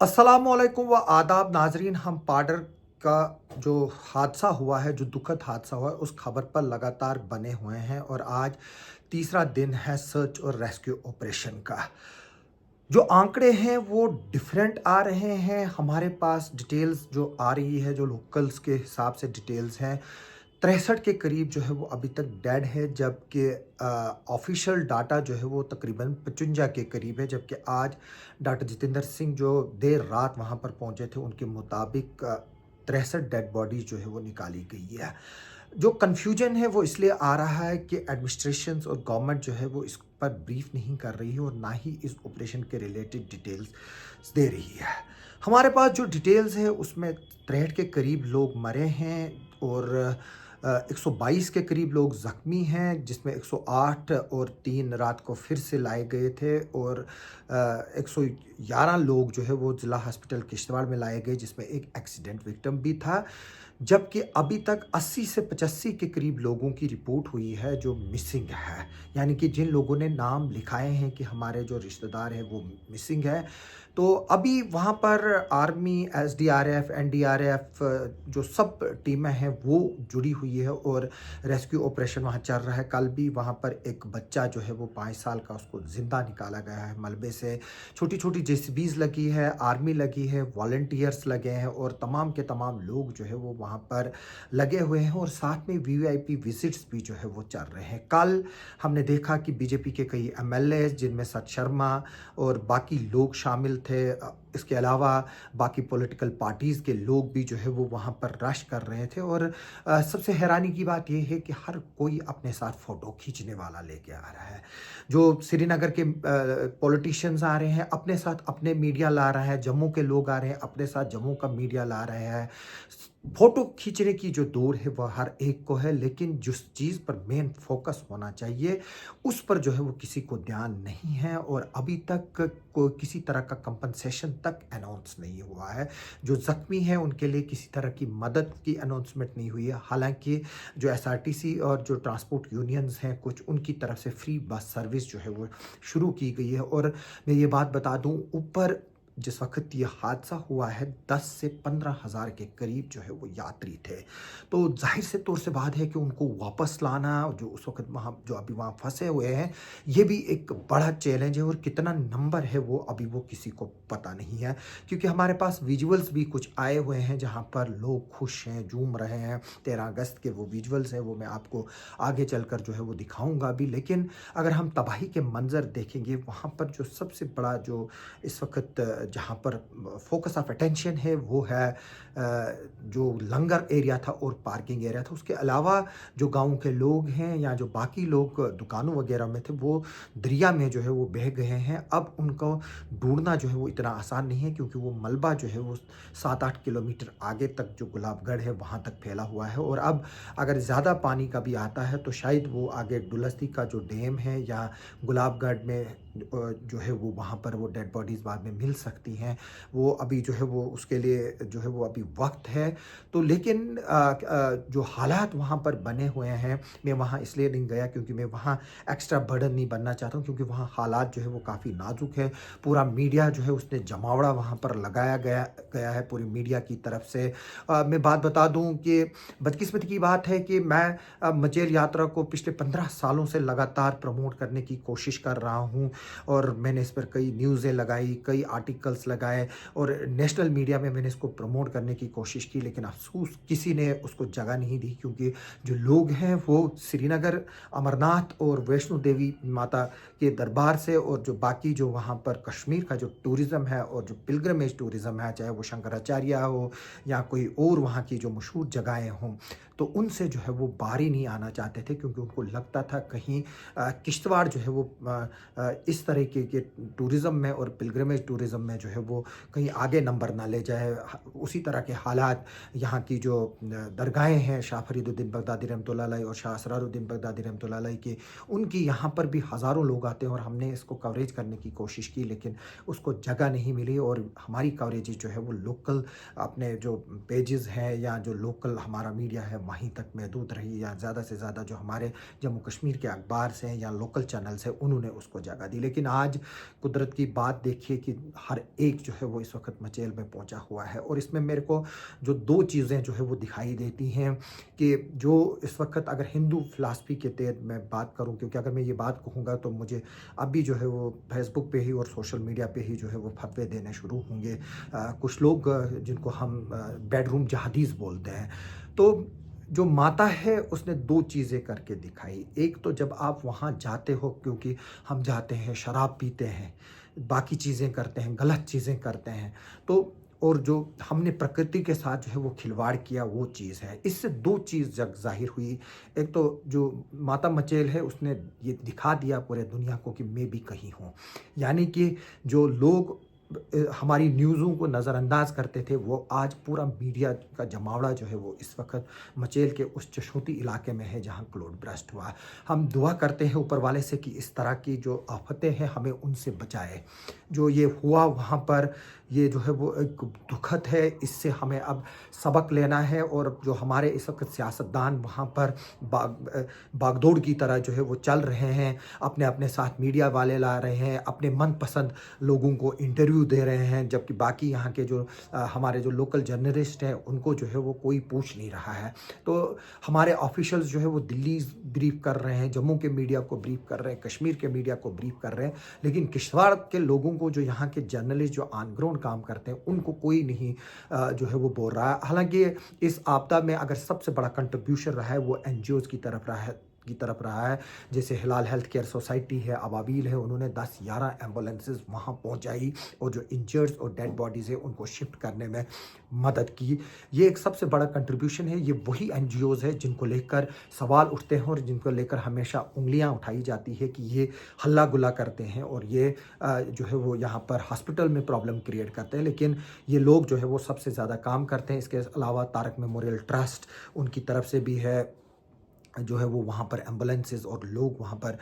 अस्सलामुअलैकुम व आदाब नाजरीन। हम पाडर का जो हादसा हुआ है, जो दुखद हादसा हुआ है, उस खबर पर लगातार बने हुए हैं और आज तीसरा दिन है सर्च और रेस्क्यू ऑपरेशन का। जो आंकड़े हैं वो डिफरेंट आ रहे हैं। हमारे पास डिटेल्स जो आ रही है, जो लोकल्स के हिसाब से डिटेल्स हैं, 63 के करीब जो है वो अभी तक डेड है, जबकि ऑफिशियल डाटा जो है वो तकरीबन 55 के करीब है। जबकि आज डॉक्टर जितेंद्र सिंह जो देर रात वहाँ पर पहुँचे थे, उनके मुताबिक 63 डेड बॉडीज जो है वो निकाली गई है। जो कन्फ्यूजन है वो इसलिए आ रहा है कि एडमिनिस्ट्रेशन और गवर्नमेंट जो है वो इस पर ब्रीफ नहीं कर रही है और ना ही इस ऑपरेशन के रिलेटेड डिटेल्स दे रही है। हमारे पास जो डिटेल्स है उसमें 63 के करीब लोग मरे हैं और 122 के करीब लोग ज़ख्मी हैं, जिसमें 108 और 3 रात को फिर से लाए गए थे और 111 लोग जो है वो ज़िला हॉस्पिटल किश्तवाड़ में लाए गए, जिसमें एक एक्सीडेंट विक्टिम भी था। जबकि अभी तक 80 से 85 के करीब लोगों की रिपोर्ट हुई है जो मिसिंग है, यानी कि जिन लोगों ने नाम लिखाए हैं कि हमारे जो रिश्तेदार हैं वो मिसिंग है। तो अभी वहाँ पर आर्मी, एसडीआरएफ, एनडीआरएफ जो सब टीमें हैं वो जुड़ी हुई है और रेस्क्यू ऑपरेशन वहाँ चल रहा है। कल भी वहाँ पर एक बच्चा जो है वो 5 साल का, उसको ज़िंदा निकाला गया है मलबे से। छोटी-छोटी जेसीबीज़ लगी है, आर्मी लगी है, वॉलंटियर्स लगे हैं और तमाम के तमाम लोग जो है वो वहाँ पर लगे हुए हैं और साथ में वीवीआईपी विजिट्स भी जो है वो चल रहे हैं। कल हमने देखा कि बीजेपी के कई एमएलए, जिनमें सत शर्मा और बाकी लोग शामिल थे, इसके अलावा बाकी पॉलिटिकल पार्टीज़ के लोग भी जो है वो वहाँ पर रश कर रहे थे और सबसे हैरानी की बात ये है कि हर कोई अपने साथ फ़ोटो खींचने वाला लेके आ रहा है। जो श्रीनगर के पॉलिटिशियंस आ रहे हैं, अपने साथ अपने मीडिया ला रहा है, जम्मू के लोग आ रहे हैं, अपने साथ जम्मू का मीडिया ला रहे हैं। फ़ोटो खींचने की जो दौड़ है वह हर एक को है, लेकिन जिस चीज़ पर मेन फ़ोकस होना चाहिए, उस पर जो है वो किसी को ध्यान नहीं है और अभी तक कोई किसी तरह का कंपनसेशन तक अनाउंस नहीं हुआ है। जो ज़ख्मी हैं उनके लिए किसी तरह की मदद की अनाउंसमेंट नहीं हुई है। हालाँकि जो एसआरटीसी और जो ट्रांसपोर्ट यूनियंस हैं कुछ, उनकी तरफ से फ्री बस सर्विस जो है वो शुरू की गई है और मैं ये बात बता दूँ, ऊपर जिस वक़्त ये हादसा हुआ है 10 से 15 हज़ार के करीब जो है वो यात्री थे। तो ज़ाहिर से तौर से बात है कि उनको वापस लाना, जो उस वक़्त वहाँ जो अभी वहाँ फँसे हुए हैं, ये भी एक बड़ा चैलेंज है और कितना नंबर है वो अभी वो किसी को पता नहीं है। क्योंकि हमारे पास विजुअल्स भी कुछ आए हुए हैं जहाँ पर लोग खुश हैं, झूम रहे हैं। 13 अगस्त के वो विजुअल्स हैं, वो मैं आपको आगे चलकर जो है वो दिखाऊँगा भी। लेकिन अगर हम तबाही के मंज़र देखेंगे, वहाँ पर जो सबसे बड़ा जो इस वक़्त जहाँ पर फोकस ऑफ अटेंशन है वो है जो लंगर एरिया था और पार्किंग एरिया था। उसके अलावा जो गाँव के लोग हैं या जो बाकी लोग दुकानों वगैरह में थे, वो दरिया में जो है वो बह गए हैं। अब उनको ढूँढना जो है वो इतना आसान नहीं है, क्योंकि वो मलबा जो है वो 7-8 किलोमीटर आगे तक जो गुलाबगढ़ है वहाँ तक फैला हुआ है और अब अगर ज़्यादा पानी का भी आता है तो शायद वो आगे डुलस्ती का जो डैम है या गुलाबगढ़ में जो है वो वहाँ पर वो डेड बॉडीज़ बाद में मिल सकती हैं। वो अभी जो है वो उसके लिए जो है वो अभी वक़्त है। तो लेकिन जो हालात वहाँ पर बने हुए हैं, मैं वहाँ इसलिए नहीं गया क्योंकि मैं वहाँ एक्स्ट्रा बर्डन नहीं बनना चाहता हूँ, क्योंकि वहाँ हालात जो है वो काफ़ी नाज़ुक है। पूरा मीडिया जो है उसने जमावड़ा वहाँ पर लगाया गया गया है पूरी मीडिया की तरफ से। मैं बात बता दूँ कि बदकिस्मती की बात है कि मैं मचेल यात्रा को पिछले 15 सालों से लगातार प्रमोट करने की कोशिश कर रहा हूँ और मैंने इस पर कई न्यूज़ें लगाई, कई आर्टिकल्स लगाए और नेशनल मीडिया में मैंने इसको प्रमोट करने की कोशिश की, लेकिन अफ़सोस किसी ने उसको जगह नहीं दी, क्योंकि जो लोग हैं वो श्रीनगर, अमरनाथ और वैष्णो देवी माता के दरबार से और जो बाकी जो वहाँ पर कश्मीर का जो टूरिज़्म है और जो पिलग्रमेज टूरिज़्म है, चाहे वो शंकराचार्य हो या कोई और वहाँ की जो मशहूर जगहें हों, तो उनसे जो है वो बारी नहीं आना चाहते थे, क्योंकि उनको लगता था कहीं किश्तवाड़ जो है वो इस तरीके के टूरिज़्म में और पिलग्रिमेज टूरिज़्म में जो है वो कहीं आगे नंबर ना ले जाए। उसी तरह के हालात यहाँ की जो दरगाहें हैं, शाह फरीदुद्दीन बगदादी रहमतुल्लाह अलैह और शाह असरारुद्दीन बगदादी रहमतुल्लाह अलैह की, उनकी यहाँ पर भी हज़ारों लोग आते हैं और हमने इसको कवरेज करने की कोशिश की, लेकिन उसको जगह नहीं मिली और हमारी कवरेज जो है वो लोकल अपने जो पेजेस हैं या जो लोकल हमारा मीडिया है वहीं तक महदूद रही, या ज़्यादा से ज़्यादा जो हमारे जम्मू कश्मीर के अखबार से हैं या लोकल चैनल्स हैं उन्होंने उसको जगह दी। लेकिन आज कुदरत की बात देखिए कि हर एक जो है वो इस वक्त मचेल में पहुंचा हुआ है। और इसमें मेरे को जो दो चीज़ें जो है वो दिखाई देती हैं कि जो इस वक्त अगर हिंदू फिलासफी के तहत मैं बात करूं, क्योंकि अगर मैं ये बात कहूँगा तो मुझे अभी जो है वो फेसबुक पे ही और सोशल मीडिया पे ही जो है वो फतवे देने शुरू होंगे कुछ लोग जिनको हम बेडरूम जहादीस बोलते हैं। तो जो माता है उसने दो चीज़ें करके दिखाई। एक तो जब आप वहाँ जाते हो, क्योंकि हम जाते हैं शराब पीते हैं, बाकी चीज़ें करते हैं, गलत चीज़ें करते हैं, तो और जो हमने प्रकृति के साथ जो है वो खिलवाड़ किया वो चीज़ है। इससे दो चीज़ जग ज़ाहिर हुई। एक तो जो माता मचेल है उसने ये दिखा दिया पूरे दुनिया को कि मैं भी कहीं हूँ। यानी कि जो लोग हमारी न्यूज़ों को नज़रअंदाज करते थे वो आज पूरा मीडिया का जमावड़ा जो है वो इस वक्त मचेल के उस चशूती इलाके में है जहां क्लाउड बर्स्ट हुआ। हम दुआ करते हैं ऊपर वाले से कि इस तरह की जो आफतें हैं हमें उनसे बचाए। जो ये हुआ वहाँ पर, ये जो है वो एक दुखद है। इससे हमें अब सबक लेना है। और जो हमारे इस वक्त सियासतदान वहाँ पर बागदौड़ की तरह जो है वो चल रहे हैं, अपने अपने साथ मीडिया वाले ला रहे हैं, अपने मनपसंद लोगों को इंटरव्यू दे रहे हैं, जबकि बाकी यहाँ के जो हमारे जो लोकल जर्नलिस्ट हैं उनको जो है वो कोई पूछ नहीं रहा है। तो हमारे ऑफिशियल्स जो है वो दिल्ली ब्रीफ कर रहे हैं, जम्मू के मीडिया को ब्रीफ कर रहे हैं, कश्मीर के मीडिया को ब्रीफ कर रहे हैं, लेकिन किश्तवाड़ के लोगों को, जो यहाँ के जर्नलिस्ट जो ऑन ग्राउंड काम करते हैं, उनको कोई नहीं जो है वो बोल रहा है। हालांकि इस आपदा में अगर सबसे बड़ा कंट्रीब्यूशन रहा है वो एनजीओज़ की तरफ रहा है। जैसे हिलाल हेल्थ केयर सोसाइटी है, अबाबील है, उन्होंने 10-11 एम्बुलेंसेस वहाँ पहुँचाई और जो इंजर्ड्स और डेड बॉडीज़ है उनको शिफ्ट करने में मदद की। ये एक सबसे बड़ा कंट्रीब्यूशन है। ये वही एनजीओज़ है जिनको लेकर सवाल उठते हैं और जिनको लेकर हमेशा उंगलियां उठाई जाती है कि ये हल्ला गुल्ला करते हैं और ये जो है वो यहाँ पर हॉस्पिटल में प्रॉब्लम क्रिएट करते हैं। लेकिन ये लोग जो है वो सबसे ज़्यादा काम करते हैं। इसके अलावा तारक मेमोरियल ट्रस्ट उनकी तरफ से भी है, जो है वो वहाँ पर एम्बुलेंसेस और लोग वहाँ पर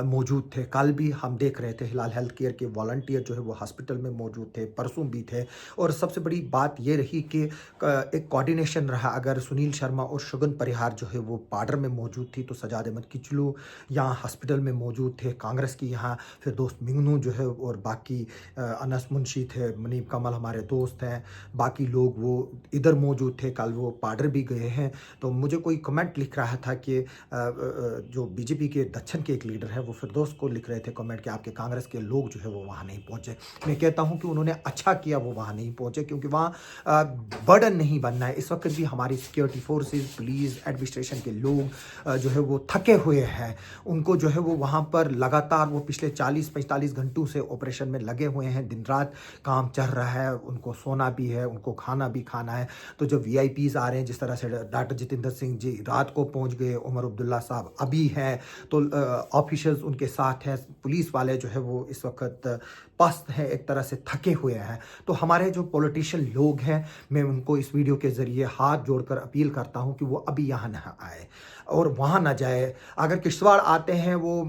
मौजूद थे। कल भी हम देख रहे थे हिलाल हेल्थ केयर के वॉलंटियर जो है वो हॉस्पिटल में मौजूद थे, परसों भी थे। और सबसे बड़ी बात ये रही कि एक कोऑर्डिनेशन रहा। अगर सुनील शर्मा और शुगन परिहार जो है वो पाडर में मौजूद थी, तो सजाद अहमद किचलू यहाँ हॉस्पिटल में मौजूद थे, कांग्रेस की यहाँ फिर दोस्त मिंगनू जो है, और बाकी अनस मुंशी थे, मनीब कमल हमारे दोस्त हैं, बाकी लोग वो इधर मौजूद थे। कल वो पाडर भी गए हैं। तो मुझे कोई कमेंट लिख रहा था कि जो बीजेपी के दक्षिण के एक लीडर है वो फिरदौस को लिख रहे थे कमेंट कि आपके कांग्रेस के लोग जो है वो वहाँ नहीं पहुँचे। मैं कहता हूँ कि उन्होंने अच्छा किया वो वहाँ नहीं पहुँचे, क्योंकि वहाँ बर्डन नहीं बनना है। इस वक्त भी हमारी सिक्योरिटी फोर्सेस, पुलिस, एडमिनिस्ट्रेशन के लोग जो है वो थके हुए हैं। उनको जो है वो वहाँ पर लगातार वो पिछले 40-45 घंटों से ऑपरेशन में लगे हुए हैं। दिन रात काम चल रहा है, उनको सोना भी है, उनको खाना भी खाना है। तो जो वीआईपीज आ रहे हैं, जिस तरह से डॉक्टर जितेंद्र सिंह जी रात को पहुँच गए, उमर अब्दुल्ला साहब अभी हैं, तो ऑफिसर्स उनके साथ हैं, पुलिस वाले जो है वो इस वक्त पस्त हैं, एक तरह से थके हुए हैं। तो हमारे जो पॉलिटिशियन लोग हैं, मैं उनको इस वीडियो के ज़रिए हाथ जोड़कर अपील करता हूं कि वो अभी यहाँ ना आए और वहाँ ना जाए। अगर किश्तवाड़ आते हैं, वो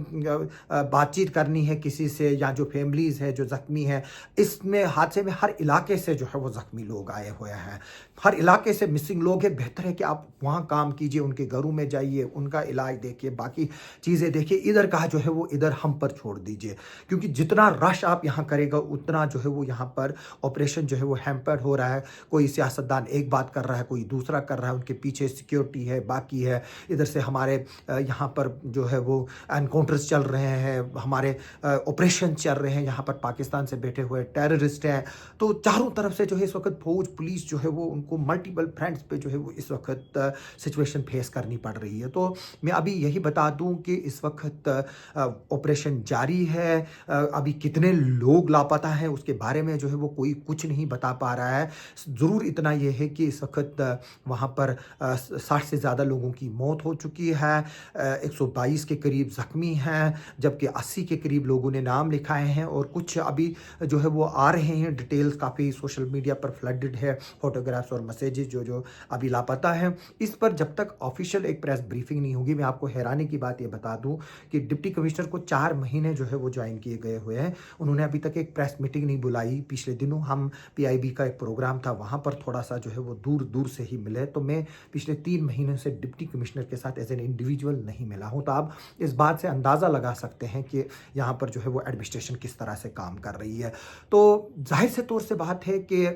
बातचीत करनी है किसी से, या जो फैमिलीज़ है जो ज़ख्मी हैं, इसमें हादसे में हर इलाके से जो है वो ज़ख्मी लोग आए हुए हैं, हर इलाके से मिसिंग लोग हैं। बेहतर है कि आप वहाँ काम कीजिए, उनके घरों में जाइए, उनका इलाज देखिए, बाकी चीज़ें देखिए। इधर का जो है वो इधर हम पर छोड़ दीजिए, क्योंकि जितना रश आप यहाँ करेगा उतना जो है वो यहाँ पर ऑपरेशन जो है वो हैम्पर्ड हो रहा है। कोई सियासतदान एक बात कर रहा है, कोई दूसरा कर रहा है, उनके पीछे सिक्योरिटी है, बाकी है। इधर से हमारे यहाँ पर जो है वो एनकाउंटर्स चल रहे हैं, हमारे ऑपरेशन चल रहे हैं, यहाँ पर पाकिस्तान से बैठे हुए टेररिस्ट हैं। तो चारों तरफ से जो है इस वक्त फौज, पुलिस जो है वो उनको मल्टीपल फ्रंट्स पे जो है वो इस वक्त सिचुएशन फेस करनी पड़ रही है। तो मैं अभी यही बता दूं कि इस वक्त ऑपरेशन जारी है। अभी कितने लोग लापता हैं उसके बारे में जो है वो कोई कुछ नहीं बता पा रहा है। ज़रूर इतना यह है कि इस वक्त वहाँ पर 60 से ज़्यादा लोगों की मौत हो चुकी है, 122 के करीब ज़ख्मी हैं, जबकि 80 के करीब लोगों ने नाम लिखाए हैं, और कुछ अभी जो है वो आ रहे हैं। डिटेल्स काफ़ी सोशल मीडिया पर फ्लडेड है, फोटोग्राफ्स और मैसेजेस जो अभी लापता हैं। इस पर जब तक ऑफिशियल एक प्रेस ब्रीफिंग नहीं होगी, मैं आपको हैरानी की बात ये बता दूं कि डिप्टी कमिश्नर को 4 महीने जो है वो ज्वाइन किए गए हुए हैं, उन्होंने अभी अभी तक एक प्रेस मीटिंग नहीं बुलाई। पिछले दिनों हम पीआईबी का एक प्रोग्राम था, वहाँ पर थोड़ा-सा जो है वो दूर-दूर से ही मिले, तो मैं पिछले 3 महीनों से डिप्टी कमिश्नर के साथ एज़ एन इंडिविजुअल नहीं मिला हूँ। तो आप इस बात से अंदाज़ा लगा सकते हैं कि यहाँ पर जो है वो एडमिनिस्ट्रेशन किस तरह से काम कर रही है। तो ज़ाहिर से तौर से बात है कि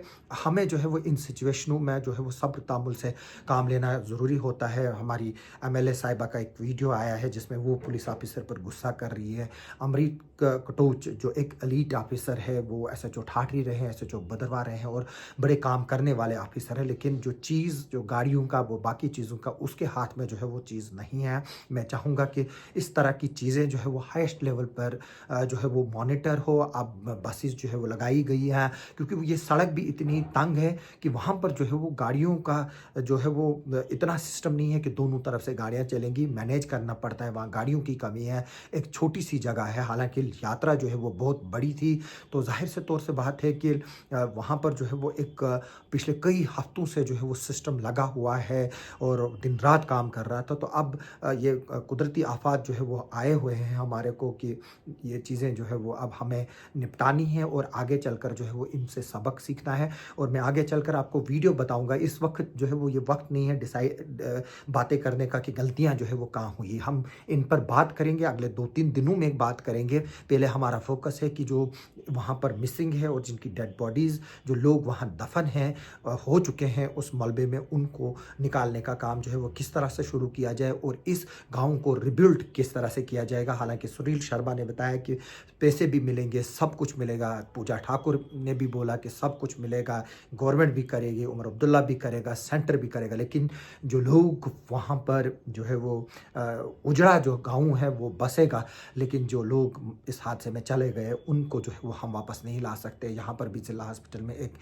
हमें जो है वो इन सिचुएशनों में जो है वो सब्र तामुल से काम लेना ज़रूरी होता है। हमारी एमएलए साहिबा का एक वीडियो आया है जिसमें वो पुलिस ऑफिसर पर गुस्सा कर रही है। अमरीक कटोच जो एक एलीट ऑफिसर है, वो एसएचओ ठाठरी रहे हैं, एसएचओ भदरवाह रहे हैं और बड़े काम करने वाले ऑफिसर हैं, लेकिन जो चीज़ जो गाड़ियों का वो बाकी चीज़ों का उसके हाथ में जो है वो चीज़ नहीं है। मैं चाहूँगा कि इस तरह की चीज़ें जो है वो हाईएस्ट लेवल पर जो है वो मॉनिटर हो। अब बसेस जो है वो लगाई गई हैं, क्योंकि ये सड़क भी इतनी तंग है कि वहाँ पर जो है वो गाड़ियों का जो है वो इतना सिस्टम नहीं है कि दोनों तरफ से गाड़ियाँ चलेंगी, मैनेज करना पड़ता है, वहाँ गाड़ियों की कमी है। एक छोटी सी जगह है, हालांकि यात्रा जो है वो बहुत बड़ी थी, तो जाहिर से तौर से बात है कि वहाँ पर जो है वो एक पिछले कई हफ्तों से जो है वो सिस्टम लगा हुआ है और दिन रात काम कर रहा था। तो अब ये कुदरती आफात जो है वो आए हुए हैं हमारे को कि ये चीज़ें जो है वो अब हमें निपटानी है और आगे चलकर जो है वो इनसे सबक सीखना है। और मैं आगे चलकर आपको वीडियो बताऊंगा। इस वक्त जो है वो ये वक्त नहीं है बातें करने का कि गलतियां जो है वो कहाँ हुई। हम इन पर बात करेंगे, अगले 2-3 दिनों में बात करेंगे। पहले हमारा फोकस है कि जो वहाँ पर मिसिंग है और जिनकी डेड बॉडीज़, जो लोग वहाँ दफन हैं हो चुके हैं उस मलबे में, उनको निकालने का काम जो है वो किस तरह से शुरू किया जाए और इस गाँव को रिबिल्ड किस तरह से किया जाएगा। हालांकि सुनील शर्मा ने बताया कि पैसे भी मिलेंगे, सब कुछ मिलेगा। पूजा ठाकुर ने भी बोला कि सब कुछ मिलेगा, गवर्नमेंट भी करेगी, उमर अब्दुल्ला भी करेगा, सेंटर भी करेगा। लेकिन जो लोग वहाँ पर जो है वो उजड़ा जो गाँव है वो बसेगा, लेकिन जो लोग इस हादसे में चले गए उनको जो है वो हम वापस नहीं ला सकते। यहाँ पर भी जिला हॉस्पिटल में एक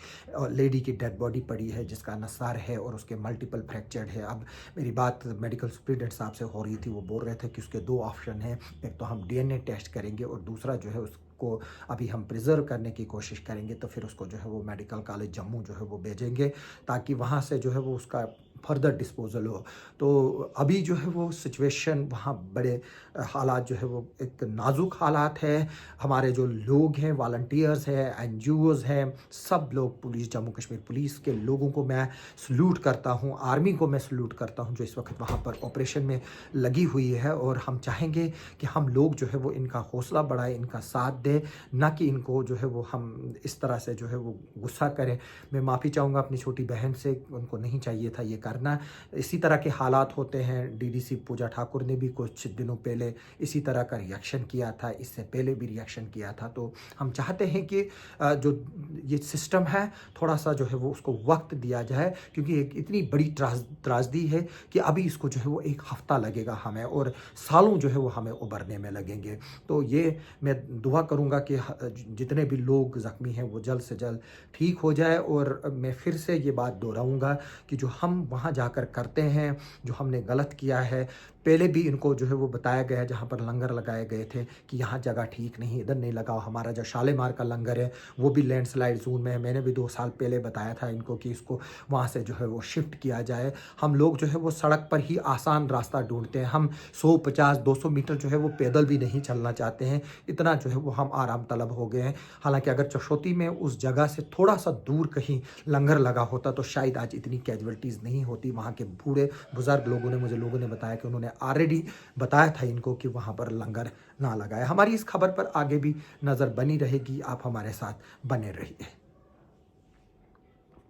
लेडी की डेड बॉडी पड़ी है जिसका नसार है और उसके मल्टीपल फ्रैक्चर्ड है। अब मेरी बात मेडिकल सुप्रिटेंडेंट साहब से हो रही थी, वो बोल रहे थे कि उसके 2 ऑप्शन हैं, एक तो हम डीएनए टेस्ट करेंगे और दूसरा जो है उसको अभी हम प्रिजर्व करने की कोशिश करेंगे, तो फिर उसको जो है वो मेडिकल कॉलेज जम्मू जो है वो भेजेंगे ताकि वहाँ से जो है वो उसका फर्दर डिस्पोजल हो। तो अभी जो है वो सिचुएशन वहाँ बड़े हालात जो है वो एक नाजुक हालात है। हमारे जो लोग हैं, वॉलंटियर्स हैं, एनजीओज़ हैं, सब लोग, पुलिस, जम्मू कश्मीर पुलिस के लोगों को मैं सल्यूट करता हूँ, आर्मी को मैं सल्यूट करता हूँ जो इस वक्त वहाँ पर ऑपरेशन में लगी हुई है। और हम चाहेंगे कि हम लोग जो है वो इनका हौसला बढ़ाएं, इनका साथ दें, ना कि इनको जो है वो हम इस तरह से जो है वो गुस्सा करें। मैं माफ़ी चाहूँगा अपनी छोटी बहन से, उनको नहीं चाहिए था ये करना। इसी तरह के हालात होते हैं। डीडीसी पूजा ठाकुर ने भी कुछ दिनों पहले इसी तरह का रिएक्शन किया था, इससे पहले भी रिएक्शन किया था। तो हम चाहते हैं कि जो ये सिस्टम है थोड़ा सा जो है वो उसको वक्त दिया जाए, क्योंकि एक इतनी बड़ी त्रासदी है कि अभी इसको जो है वो 1 हफ्ता लगेगा हमें और सालों जो है वो हमें उभरने में लगेंगे। तो ये मैं दुआ करूँगा कि जितने भी लोग ज़ख्मी हैं वो जल्द से जल्द ठीक हो जाए। और मैं फिर से ये बात दोहराऊँगा कि जो हम वहाँ जाकर करते हैं, जो हमने गलत किया है, पहले भी इनको जो है वो बताया गया है, जहाँ पर लंगर लगाए गए थे कि यहाँ जगह ठीक नहीं, इधर नहीं लगाओ। हमारा जो शालीमार का लंगर है वो भी लैंडस्लाइड जोन में है। मैंने भी 2 साल पहले बताया था इनको कि इसको वहाँ से जो है वो शिफ्ट किया जाए। हम लोग जो है वो सड़क पर ही आसान रास्ता ढूंढते हैं। हम 100-50-200 मीटर जो है वो पैदल भी नहीं चलना चाहते हैं, इतना जो है वो हम आराम तलब हो गए हैं। हालांकि अगर चशोती में उस जगह से थोड़ा सा दूर कहीं लंगर लगा होता तो शायद आज इतनी कैजुअल्टीज़ नहीं होती। वहाँ के बूढ़े बुजुर्ग लोगों ने बताया कि उन्होंने ऑलरेडी बताया था इनको कि वहाँ पर लंगर ना लगाए। हमारी इस खबर पर आगे भी नज़र बनी रहेगी, आप हमारे साथ बने रहिए।